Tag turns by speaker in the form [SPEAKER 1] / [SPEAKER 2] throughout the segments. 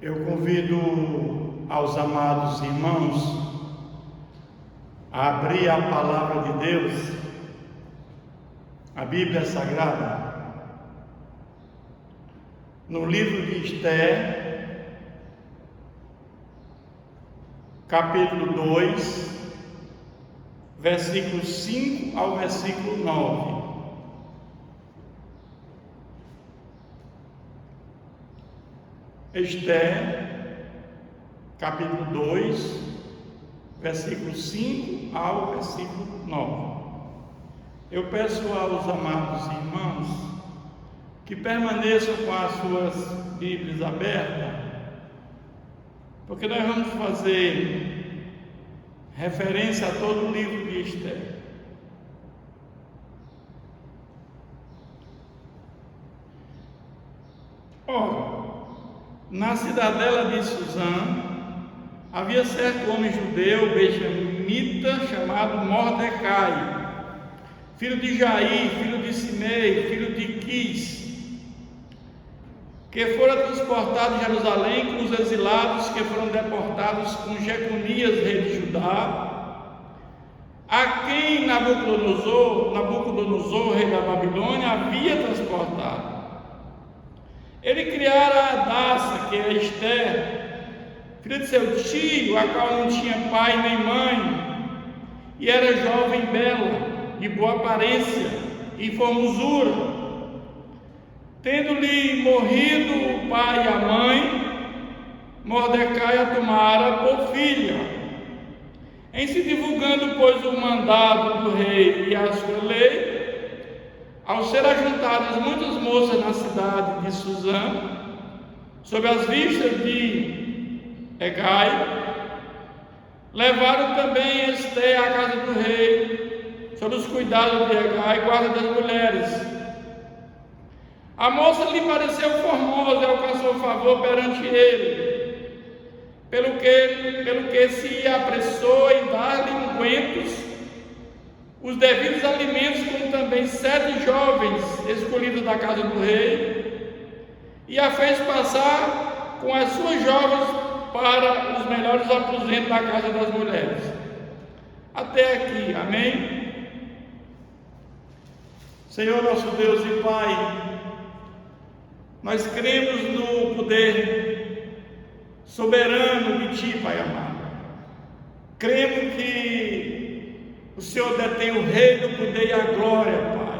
[SPEAKER 1] Eu convido aos amados irmãos a abrir a palavra de Deus, a Bíblia Sagrada, no livro de Esther, capítulo 2, versículo 5 ao versículo 9. Esther, capítulo 2, versículo 5 ao versículo 9. Eu peço aos amados irmãos que permaneçam com as suas Bíblias abertas, porque nós vamos fazer referência a todo o livro de Esther. Ora, na cidadela de Suzã, havia certo homem judeu, benjamita, chamado Mordecai, filho de Jair, filho de Simei, filho de Quis, que fora transportado de Jerusalém com os exilados que foram deportados com Jeconias, rei de Judá, a quem Nabucodonosor, rei da Babilônia, havia transportado. Ele criara a Hadassah, que é Esther, filha de seu tio, a qual não tinha pai nem mãe, e era jovem, bela, de boa aparência e formosura. Tendo-lhe morrido o pai e a mãe, Mordecai a tomara por filha. Em se divulgando, pois, o mandado do rei e a sua lei, ao ser ajuntadas muitas moças na cidade de Suzã, sob as vistas de Hegai, levaram também Esther à casa do rei, sob os cuidados de Hegai, guarda das mulheres. A moça lhe pareceu formosa e alcançou favor perante ele, pelo que se apressou em dar-lhe ungüentos, os devidos alimentos, como também 7 jovens escolhidos da casa do rei, e a fez passar com as suas jovens para os melhores aposentos da casa das mulheres. Até aqui, amém? Senhor nosso Deus e Pai, nós cremos no poder soberano de Ti, Pai amado. Cremos que o Senhor detém o reino, o poder e a glória, Pai.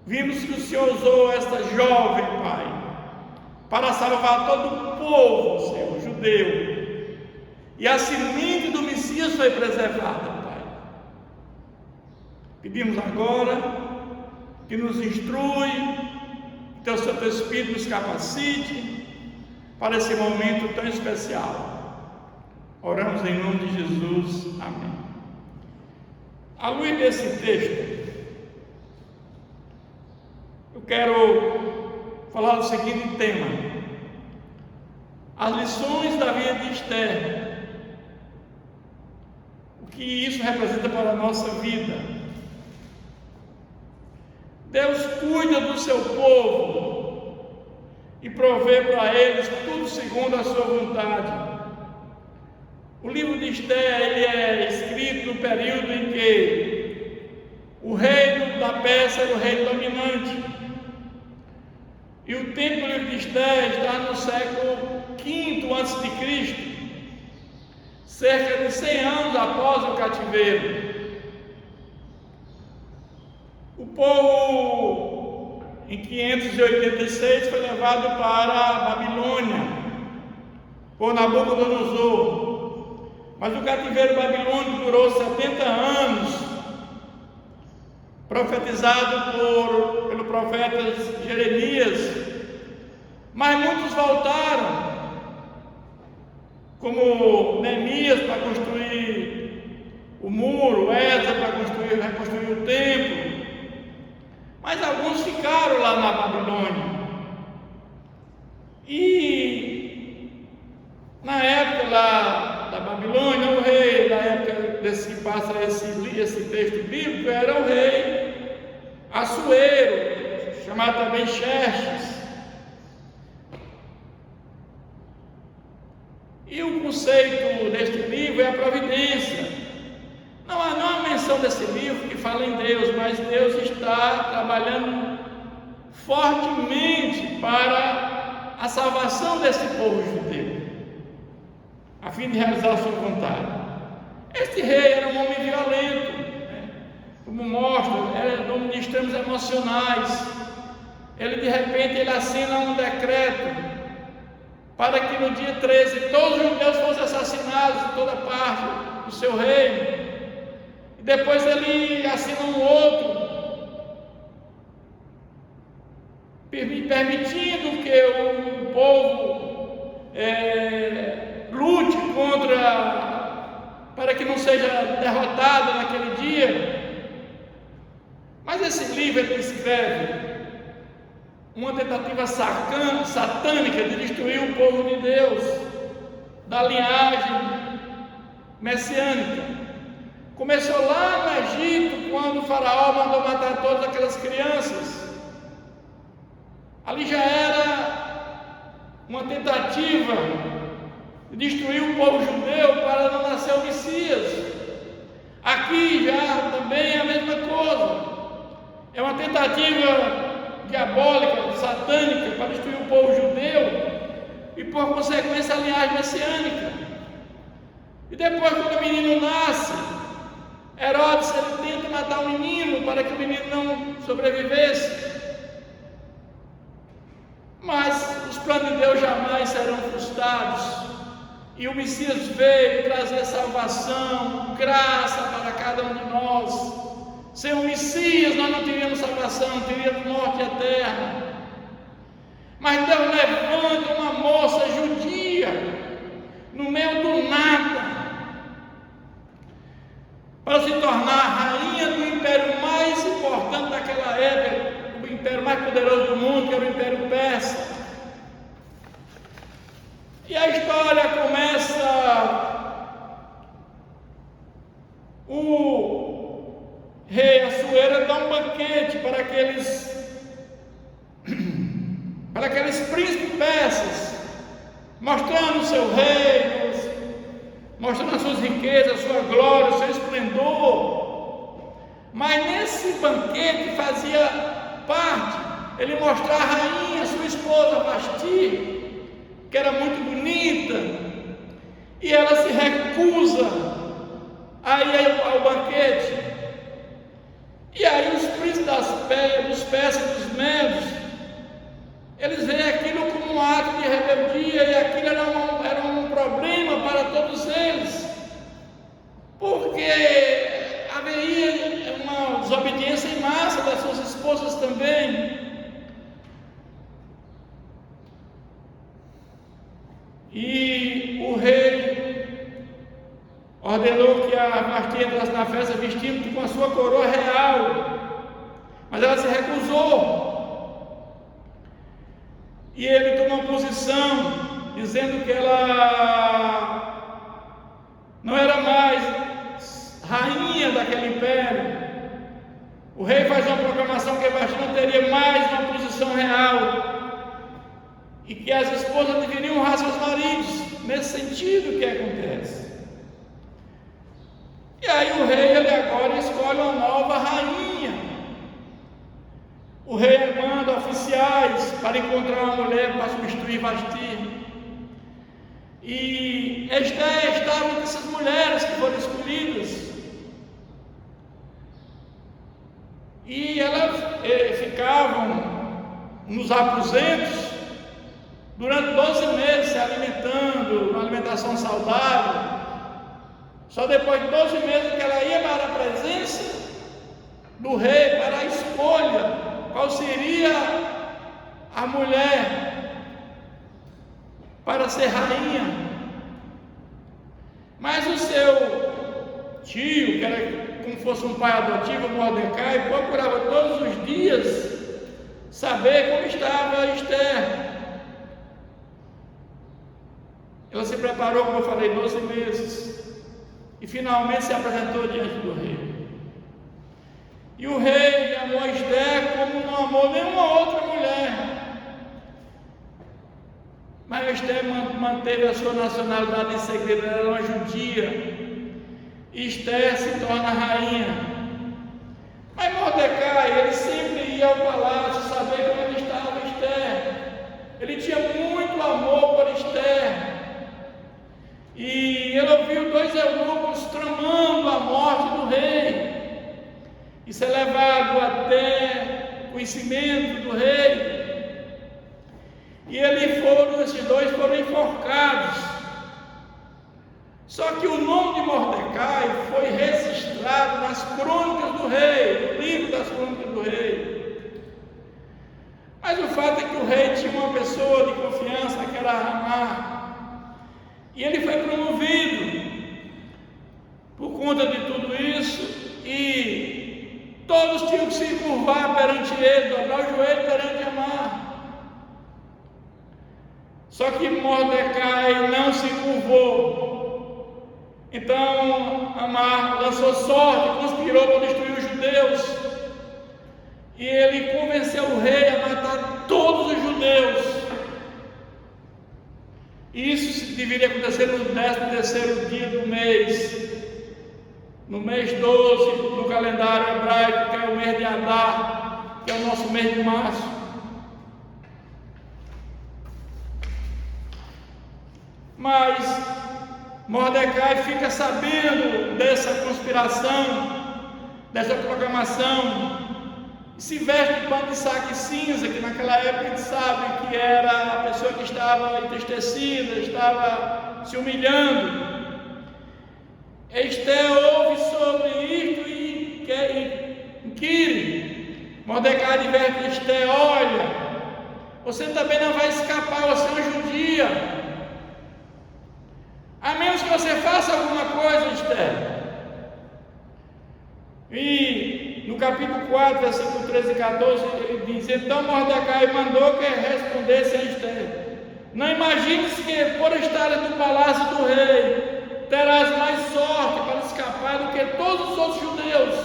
[SPEAKER 1] Vimos que o Senhor usou esta jovem, Pai, para salvar todo o povo, Senhor, judeu. E a semente do Messias foi preservada, Pai. Pedimos agora que nos instrui, que Teu Santo Espírito nos capacite para esse momento tão especial. Oramos em nome de Jesus, amém. À luz desse texto, eu quero falar do seguinte tema: as lições da vida de Esther. O que isso representa para a nossa vida? Deus cuida do seu povo e provê para eles tudo segundo a sua vontade. O livro de Esther ele é escrito no período em que o reino da Pérsia era o reino dominante. E o tempo do livro de Esther está no século V a.C., cerca de 100 anos após o cativeiro. O povo, em 586, foi levado para a Babilônia por Nabucodonosor. Mas o cativeiro babilônico durou 70 anos, profetizado pelo profeta Jeremias. Mas muitos voltaram, como Neemias para construir o muro, Esdras para reconstruir o templo. Mas alguns ficaram lá na Babilônia. E na época lá da Babilônia, o rei, na época desse que passa esse texto bíblico, era o rei Assuero, chamado também Xerxes. conceito deste livro é a providência. Não há uma menção desse livro que fala em Deus, mas Deus está trabalhando fortemente para a salvação desse povo judeu, a fim de realizar a sua vontade. Este rei era um homem violento, como mostra, era dono de extremos emocionais. Ele de repente ele assina um decreto para que no dia 13 todos os judeus fossem assassinados em toda parte do seu reino. E depois ele assina um outro, permitindo que o povo lute para que não seja derrotado naquele dia. Mas esse livro ele descreve uma tentativa satânica de destruir o povo de Deus, da linhagem messiânica. Começou lá no Egito, quando o faraó mandou matar todas aquelas crianças. Ali já era uma tentativa de destruir o povo judeu para não nascer o Messias. Aqui já também é a mesma coisa. É uma tentativa diabólica, satânica, para destruir o povo judeu e por consequência a linhagem messiânica. E depois, quando o menino nasce, Herodes ele tenta matar o menino para que o menino não sobrevivesse. Mas os planos de Deus jamais serão frustrados. E o Messias veio trazer salvação, graça para cada um de nós. Sem o Messias nós não teríamos salvação, teríamos morte eterna. Mas Deus levanta uma moça judia no meio do nada para se tornar rainha do império mais importante daquela época, o império mais poderoso do mundo, que era o Império Persa. E a história começa, o rei Assuero dá um banquete para aqueles príncipes persas, mostrando o seu reino, mostrando as suas riquezas, a sua glória, o seu esplendor. Mas nesse banquete fazia parte ele mostrar a rainha, sua esposa Vasti, que era muito bonita, e ela se recusa a ir ao banquete. E aí os príncipes dos persas e dos medos, eles veem aquilo como um ato de rebeldia, e aquilo era um problema para todos eles, porque haveria uma desobediência em massa das suas esposas também. E o rei ordenou que a Vasti entrasse na festa vestindo com a sua coroa real, mas ela se recusou. E ele tomou posição, dizendo que ela não era mais rainha daquele império. O rei faz uma proclamação que Vasti não teria mais uma posição real, e que as esposas deveriam honrar seus maridos. Nesse sentido que acontece. E aí o rei ele agora escolhe uma nova rainha. O rei manda oficiais para encontrar uma mulher para substituir Vasti. E Esther estava entre essas mulheres que foram escolhidas. E elas ficavam nos aposentos durante 12 meses se alimentando, uma alimentação saudável. Só depois de 12 meses que ela ia para a presença do rei, para a escolha, qual seria a mulher para ser rainha. Mas o seu tio, que era como fosse um pai adotivo, Mordecai, procurava todos os dias saber como estava Esther. Ela se preparou, como eu falei, 12 meses, e finalmente se apresentou diante do rei. E o rei amou Esther como não amou nenhuma outra mulher. Mas Esther manteve a sua nacionalidade em segredo, ela era uma judia. Esther se torna rainha. Mas Mordecai, ele sempre ia ao palácio saber como estava Esther. Ele tinha muito amor por Esther. E ele ouviu 2 eunucos tramando a morte do rei. Isso é levado até o conhecimento do rei. E esses 2 foram enforcados. Só que o nome de Mordecai foi registrado nas crônicas do rei, no livro das crônicas do rei. Mas o fato é que o rei tinha uma pessoa de confiança, que era Amar. E ele foi promovido por conta de tudo isso. E todos tinham que se curvar perante ele, dobrar o joelho perante Amar. Só que Mordecai não se curvou. Então Amar lançou sorte, conspirou para destruir os judeus. E ele convenceu o rei a matar todos os judeus. Isso deveria acontecer no 13º dia do mês. No mês 12 do calendário hebraico, que é o mês de Adar, que é o nosso mês de março. Mas Mordecai fica sabendo dessa conspiração, dessa proclamação, e se veste de pano de saco e cinza, que naquela época a gente sabe que era a pessoa que estava entristecida, estava se humilhando. Esther ouve sobre isto e inquire. Mordecai adverte Esther: olha, você também não vai escapar, você é uma judia. A menos que você faça alguma coisa, Esther. E no capítulo 4, versículo 13 e 14, ele diz: então Mordecai mandou que respondesse a Esther: não imagines que por estar no palácio do rei terás mais sorte para escapar do que todos os outros judeus,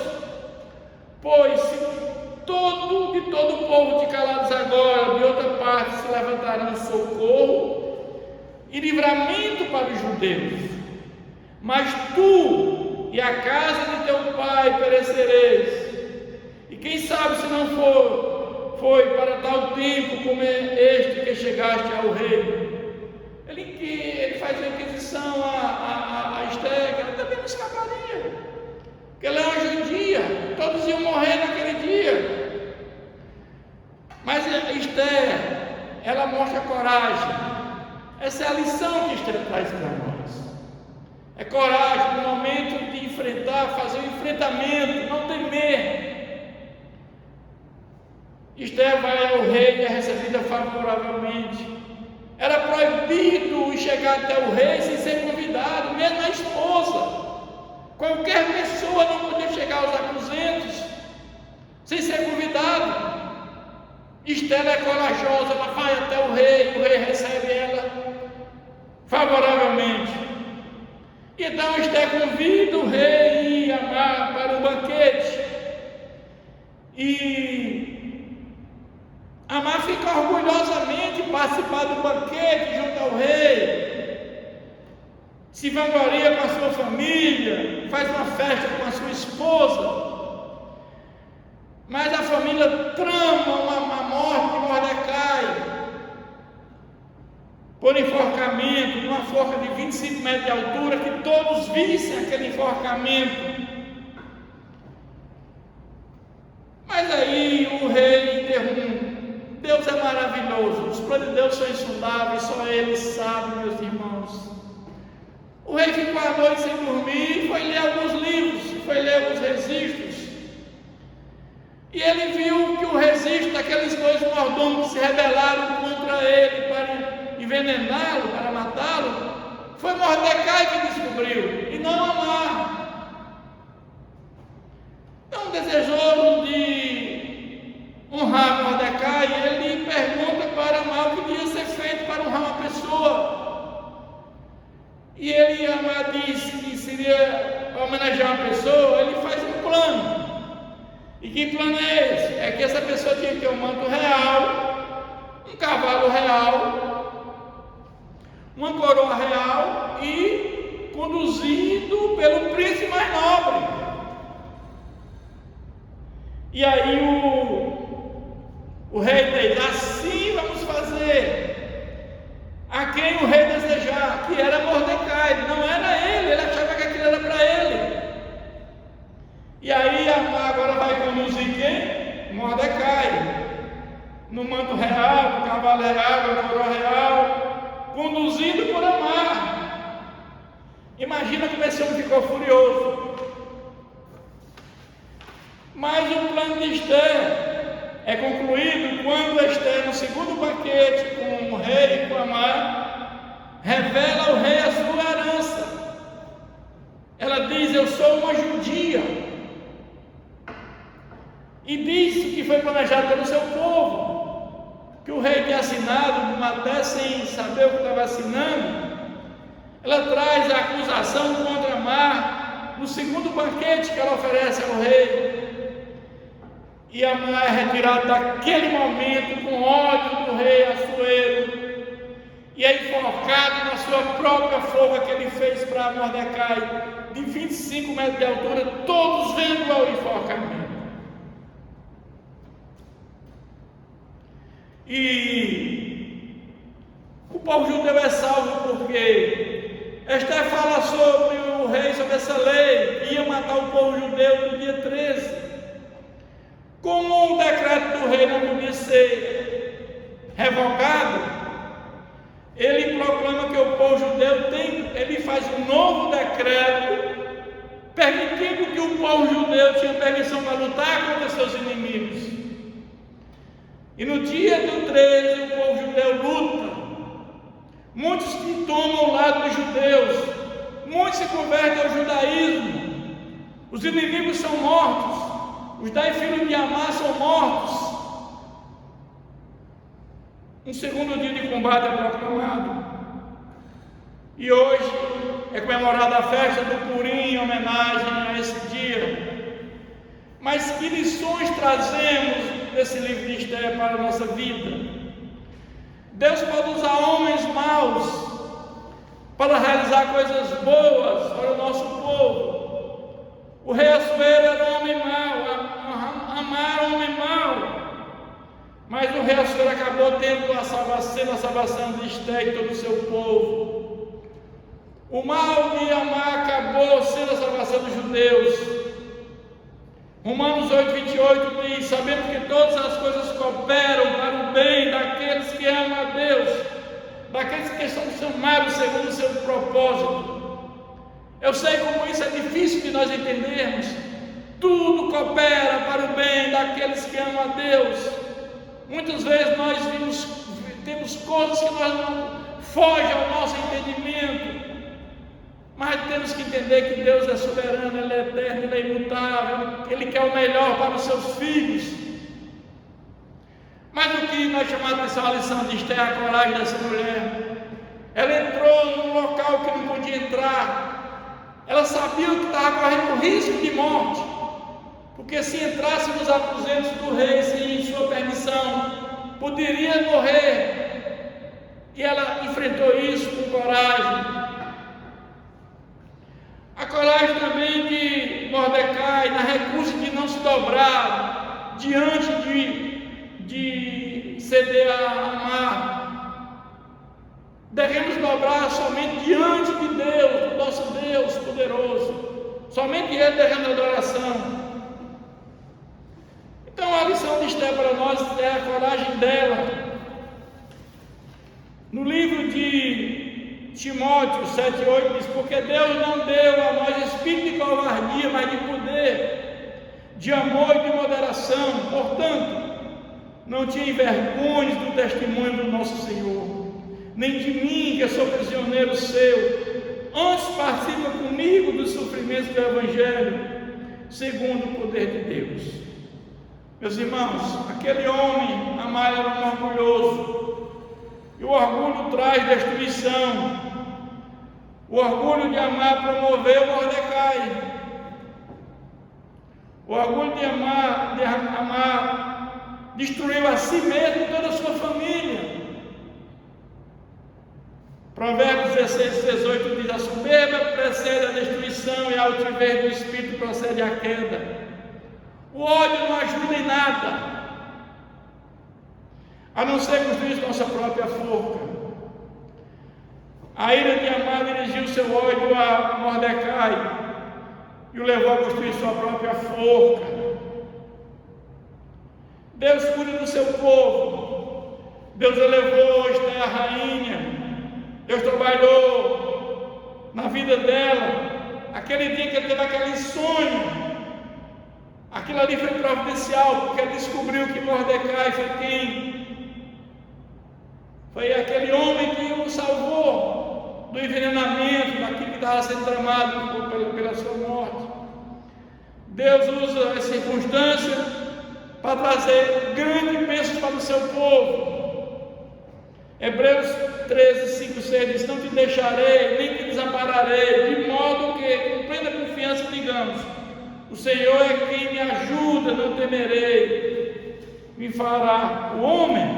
[SPEAKER 1] pois se de todo o povo te calados agora, de outra parte se levantarão socorro e livramento para os judeus, mas tu e a casa de teu pai perecereis. E quem sabe se não foi para tal tempo como este que chegaste ao rei. Ele faz a inquisição a Esther, que ela também não escaparia, porque ela é uma judia, todos iam morrer naquele dia. Mas Esther, ela mostra coragem. Essa é a lição que Esther traz para nós. É coragem no momento de enfrentar, fazer o enfrentamento, não temer. Esther vai ao rei e é recebida favoravelmente. Era proibido chegar até o rei sem ser convidado, mesmo a esposa. Qualquer pessoa não podia chegar aos aposentos sem ser convidado. Esther é corajosa, ela vai até o rei recebe ela favoravelmente. Então Esther convida o rei e Amar para o banquete. E Amar fica orgulhosamente participar do banquete junto ao rei. Se vangloria com a sua família, faz uma festa com a sua esposa. Mas a família trama uma morte de Mordecai por enforcamento, numa forca de 25 metros de altura, que todos vissem aquele enforcamento. Mas aí o rei interrompe. Deus é maravilhoso, os planos de Deus são insondáveis, só Ele sabe, meus irmãos. O rei ficou a noite sem dormir, foi ler alguns livros, foi ler alguns registros. E ele viu que o registro daqueles 2 mordomos que se rebelaram contra ele para envenená-lo, para matá-lo, foi Mordecai que descobriu, e não Amar. Então, desejoso de honrar Mordecai, ele pergunta para Amar o que devia ser feito para honrar uma pessoa. E ele, Amar, diz que seria para homenagear uma pessoa, ele faz um plano. E que plano é esse? É que essa pessoa tinha que ter um manto real, um cavalo real uma coroa real e conduzido pelo príncipe mais nobre. E aí o rei diz: assim vamos fazer. A quem o rei desejar, que era Mordecai, não era ele achava que aquilo era para ele. E aí Amã agora vai conduzir quem? Mordecai, no manto real, no cavalo real, na coroa real, conduzido por Amã. Imagina como esse homem ficou furioso. Mas o plano de Esther é concluído quando Esther, no segundo banquete com o rei e com Amã, revela ao rei a sua herança. Ela diz: eu sou uma judia, e diz que foi planejado pelo seu povo, que o rei tinha assinado, até sem saber o que estava assinando. Ela traz a acusação contra Amã no segundo banquete que ela oferece ao rei. E Amã é retirado daquele momento com ódio do rei Assuero, e é enforcado na sua própria forca que ele fez para Mordecai, de 25 metros de altura, todos vendo ao enforcamento. E o povo judeu é salvo porque Esther fala sobre o rei, sobre essa lei, que ia matar o povo judeu no dia 13. Como o decreto do rei não podia ser revogado, ele proclama que o povo judeu ele faz um novo decreto, permitindo que o povo judeu tinha permissão para lutar contra seus inimigos. E no dia do 13, o povo judeu luta. Muitos que tomam o lado dos judeus, muitos se convertem ao judaísmo. Os inimigos são mortos. Os 10 filhos de Amã são mortos. Um segundo dia de combate é proclamado. E hoje é comemorada a festa do Purim em homenagem a esse dia. Mas que lições trazemos desse livro de Esther para a nossa vida? Deus pode usar homens maus para realizar coisas boas para o nosso povo. O rei Assuero era um homem mau, Amã era um homem mau, mas o rei Assuero acabou tendo a salvação de Esther e todo o seu povo. O mal de Amã acabou sendo a salvação dos judeus. Romanos 8:28 diz: sabemos que todas as coisas cooperam para o bem daqueles que amam a Deus, daqueles que são chamados segundo o seu propósito. Eu sei como isso é difícil de nós entendermos. Tudo coopera para o bem daqueles que amam a Deus. Muitas vezes nós temos coisas que nós não fogem ao nosso entendimento, mas temos que entender que Deus é soberano, Ele é eterno, Ele é imutável, Ele quer o melhor para os seus filhos. Mas o que nós chamamos de atenção, a lição de Esther, a coragem dessa mulher. Ela entrou num local que não podia entrar. Ela sabia que estava correndo risco de morte, porque se entrasse nos aposentos do rei sem sua permissão, poderia morrer. E ela enfrentou isso com coragem. A coragem também de Mordecai na recusa de não se dobrar diante de ceder a Amã. Devemos dobrar somente diante de Deus, nosso Deus poderoso. Somente Ele devemos adoração. Então a lição de Esther para nós é a coragem dela. No livro de Timóteo 7:8 diz: porque Deus não deu a nós espírito de covardia, mas de poder, de amor e de moderação. Portanto, não te envergonhes do testemunho do nosso Senhor, nem de mim, que eu sou prisioneiro seu. Antes participa comigo dos sofrimentos do Evangelho, segundo o poder de Deus. Meus irmãos, aquele homem, Amã, era um orgulhoso, e o orgulho traz destruição. O orgulho de Amã promoveu Mordecai. O orgulho de Amã destruiu a si mesmo e toda a sua família. Provérbios 16:18 diz: a soberba precede a destruição e a altivez do espírito procede a queda. O ódio não ajuda em nada, a não ser construir nossa própria forca. A ira de Amã dirigiu seu ódio a Mordecai e o levou a construir sua própria forca. Deus cuida do seu povo. Deus elevou Esther a rainha. Deus trabalhou na vida dela. Aquele dia que ele teve aquele sonho, aquilo ali foi providencial, porque ele descobriu que Mordecai foi quem? Foi aquele homem que o salvou do envenenamento, daquilo que estava sendo tramado pela sua morte. Deus usa as circunstâncias para trazer grandes bênçãos para o seu povo. Hebreus 13:5-6 diz: não te deixarei, nem te desampararei, de modo que com plena confiança digamos: o Senhor é quem me ajuda, não temerei, me fará o homem.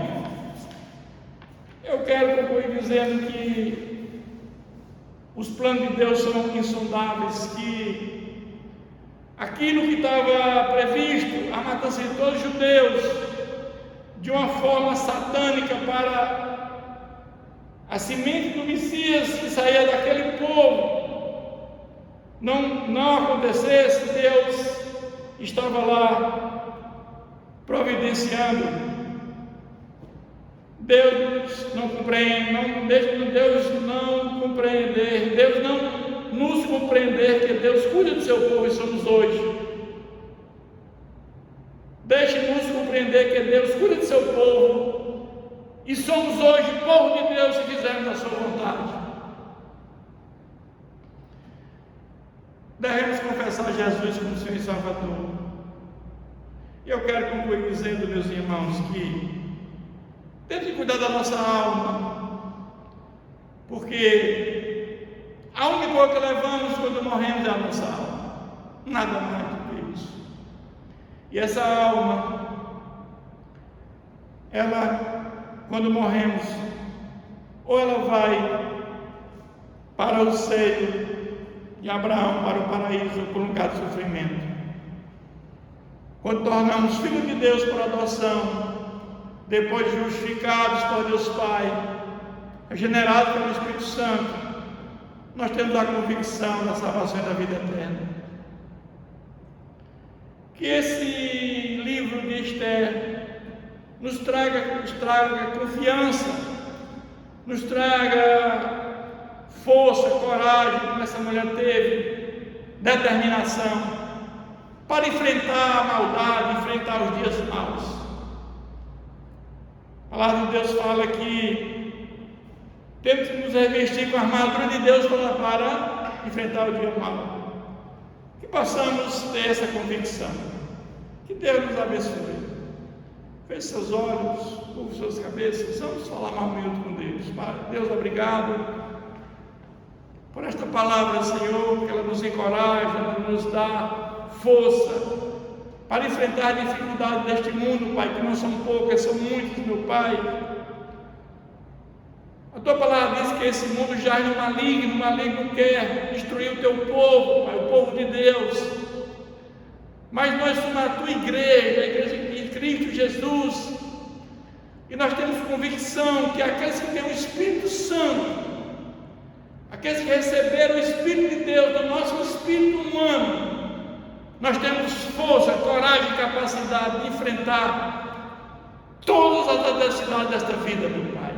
[SPEAKER 1] Eu quero concluir dizendo que os planos de Deus são insondáveis, que aquilo que estava previsto, a matança de todos os judeus, de uma forma satânica para a semente do Messias que saía daquele povo, não acontecesse, Deus estava lá providenciando. Deus não compreende, Deus não compreender, Deus não nos compreender que Deus cuida do seu povo e somos hoje. Deixe-nos compreender que Deus cuida do seu povo e somos hoje povo de Deus se fizermos a sua vontade. Devemos confessar Jesus como Senhor e Salvador. E eu quero concluir dizendo, meus irmãos, que temos que cuidar da nossa alma, porque a única coisa que levamos quando morremos é a nossa alma, nada mais do que isso. E essa alma, ela, quando morremos, ou ela vai para o seio de Abraão, para o paraíso, ou para um lugar de sofrimento. Quando tornamos filhos de Deus por adoção, depois de justificados por Deus Pai, regenerados pelo Espírito Santo, nós temos a convicção da salvação e da vida eterna. Que esse livro de Esther nos traga confiança, nos traga força, coragem, como essa mulher teve, determinação, para enfrentar a maldade, enfrentar os dias maus. A palavra de Deus fala que temos que nos revestir com a armadura de Deus para enfrentar o dia mau. Que possamos ter essa convicção. Que Deus nos abençoe. Feche seus olhos, curve suas cabeças. Vamos falar mais um minuto com Deus. Deus, obrigado por esta palavra, Senhor, que ela nos encoraja, ela nos dá força para enfrentar a dificuldade deste mundo, Pai, que não são poucas, são muitas, meu Pai. A Tua palavra diz que esse mundo jaz no maligno, o maligno quer destruir o Teu povo, Pai, o povo de Deus. Mas nós somos a Tua igreja, a igreja de Cristo Jesus, e nós temos convicção que aqueles que têm o Espírito Santo, aqueles que receberam o Espírito de Deus do nosso espírito humano, nós temos força, coragem e capacidade de enfrentar todas as adversidades desta vida, meu Pai,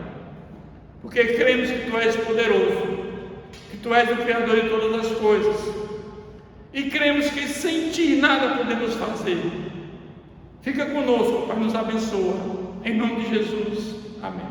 [SPEAKER 1] porque cremos que Tu és poderoso, que Tu és o Criador de todas as coisas, e cremos que sem Ti nada podemos fazer. Fica conosco, Pai, nos abençoa, em nome de Jesus, amém.